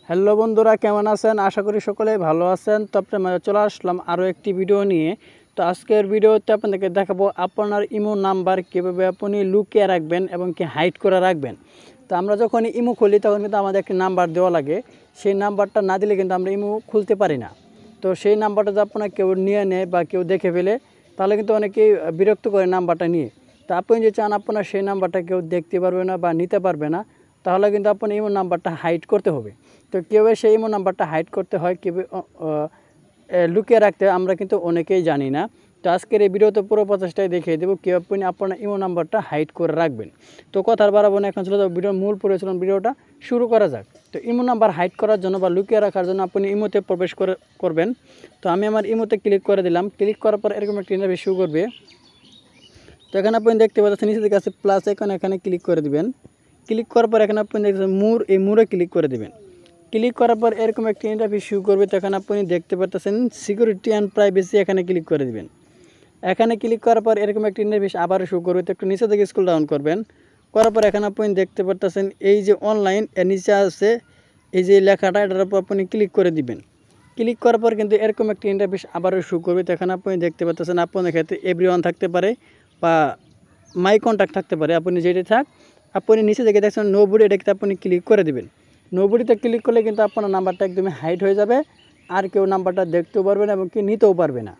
Hello বন্ধুরা, কেমন আছেন? আশা করি সকলেই ভালো আছেন। তো আপনার মাঝে চলে আসলাম আরও একটি ভিডিও নিয়ে। তো আজকের ভিডিওতে আপনাদেরকে দেখাবো আপনার ইমো নাম্বার কীভাবে আপনি লুকিয়ে রাখবেন এবং কি হাইড করে রাখবেন। তো আমরা যখন ইমো খুলি তখন কিন্তু আমাদের একটি নাম্বার দেওয়া লাগে। সেই নাম্বারটা না দিলে কিন্তু আমরা ইমো খুলতে পারি না। তো সেই নাম্বারটা যদি আপনার কেউ নিয়ে নেয় বা কেউ দেখে ফেলে, তাহলে কিন্তু অনেকেই বিরক্ত করে নাম্বারটা নিয়ে। তো আপনি যদি চান আপনার সেই নাম্বারটা কেউ দেখতে পারবে না বা নিতে পারবে না, তাহলে কিন্তু আপনার ইমো নাম্বারটা হাইড করতে হবে। তো কীভাবে সেই ইমো নাম্বারটা হাইড করতে হয়, কীভাবে লুকিয়ে রাখতে হয়, আমরা কিন্তু অনেকেই জানি না। তো আজকের এই ভিডিওতে পুরো প্রচেষ্টায় দেখিয়ে দেবো কীভাবে আপনি আপনার ইমো নাম্বারটা হাইড করে রাখবেন। তো কথার বাড়াবো না, এখন চলে যাবো ভিডিওর মূল পরিচালনা। ভিডিওটা শুরু করা যাক। তো ইমো নাম্বার হাইড করার জন্য বা লুকিয়ে রাখার জন্য আপনি ইমোতে প্রবেশ করবেন। তো আমি আমার ইমোতে ক্লিক করে দিলাম। ক্লিক করার পর এরকম একটা ইন্টারফেস শুরু করবে। তো এখানে আপনি দেখতে পাচ্ছেন নিচে দিকে আছে প্লাস আইকন, এখানে ক্লিক করে দিবেন। ক্লিক করার পর এখানে আপনি দেখতেছেন মোর, এই মোরে ক্লিক করে দেবেন। ক্লিক করার পর এরকম একটি ইন্টারফেস শুরু করবে। তো এখানে আপনি দেখতে পাচ্ছেন সিকিউরিটি অ্যান্ড প্রাইভেসি, এখানে ক্লিক করে দিবেন। এখানে ক্লিক করার পর এরকম একটি ইন্টারফেস আবারও শুরু করবে। তো একটু নিচে থেকে স্ক্রল ডাউন করবেন। করার পর এখানে আপনি দেখতে পাচ্ছেন এই যে অনলাইন, এর নিচে আছে এই যে লেখাটা, এটার উপর আপনি ক্লিক করে দিবেন। ক্লিক করার পর কিন্তু এরকম একটি ইন্টারফেস আবারও শুরু করবে। তো এখানে আপনি দেখতে পাচ্ছেন আপনাদের ক্ষেত্রে এভরিওয়ান থাকতে পারে বা মাই কন্ট্যাক্ট থাকতে পারে। আপনি যেটি থাক, আপনি নিচে দেখে দেখছেন নোবডি, এটাকে আপনি ক্লিক করে দেবেন। নোবডিতে ক্লিক করলে কিন্তু আপনার নাম্বারটা একদমই হাইড হয়ে যাবে, আর কেউ নাম্বারটা দেখতেও পারবে না এবং কি নিতেও পারবে না।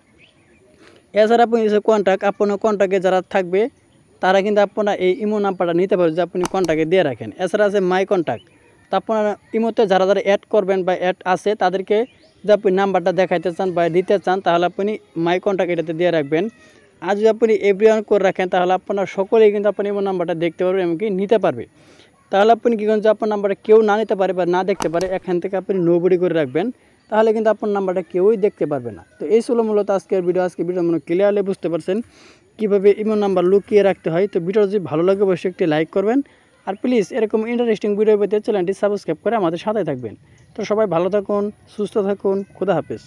এছাড়া আপনি যে কন্ট্যাক্ট, আপনার কন্ট্যাক্টে যারা থাকবে তারা কিন্তু আপনার এই ইমো নাম্বারটা নিতে পারবে, যে আপনি কন্ট্যাক্টে দিয়ে রাখেন। এছাড়া আছে মাই কন্ট্যাক্ট, তো আপনার ইমোতে যারা যারা অ্যাড করবেন বা অ্যাড আছে তাদেরকে যদি আপনি নাম্বারটা দেখাইতে চান বা দিতে চান, তাহলে আপনি মাই কন্ট্যাক্ট এটাতে দিয়ে রাখবেন। আর যদি আপনি এভরিওয়ান করে রাখেন, তাহলে আপনার সকলেই কিন্তু আপনার ইমো নাম্বারটা দেখতে পারবে এমনকি নিতে পারবে। তাহলে আপনি কী করেন, যে আপনার নাম্বারটা কেউ না নিতে পারে বা না দেখতে পারে, এখান থেকে আপনি নোবডি করে রাখবেন। তাহলে কিন্তু আপনার নাম্বারটা কেউই দেখতে পারবে না। তো এই ছিল মূলত আজকের ভিডিও মনে ক্লিয়ারলি বুঝতে পারছেন কীভাবে ইমো নাম্বার লুকিয়ে রাখতে হয়। তো ভিডিও যদি ভালো লাগে অবশ্যই একটি লাইক করবেন, আর প্লিজ এরকম ইন্টারেস্টিং ভিডিও পেতে চ্যানেলটি সাবস্ক্রাইব করে আমাদের সাথে থাকবেন। তো সবাই ভালো থাকুন, সুস্থ থাকুন, খোদা হাফেজ।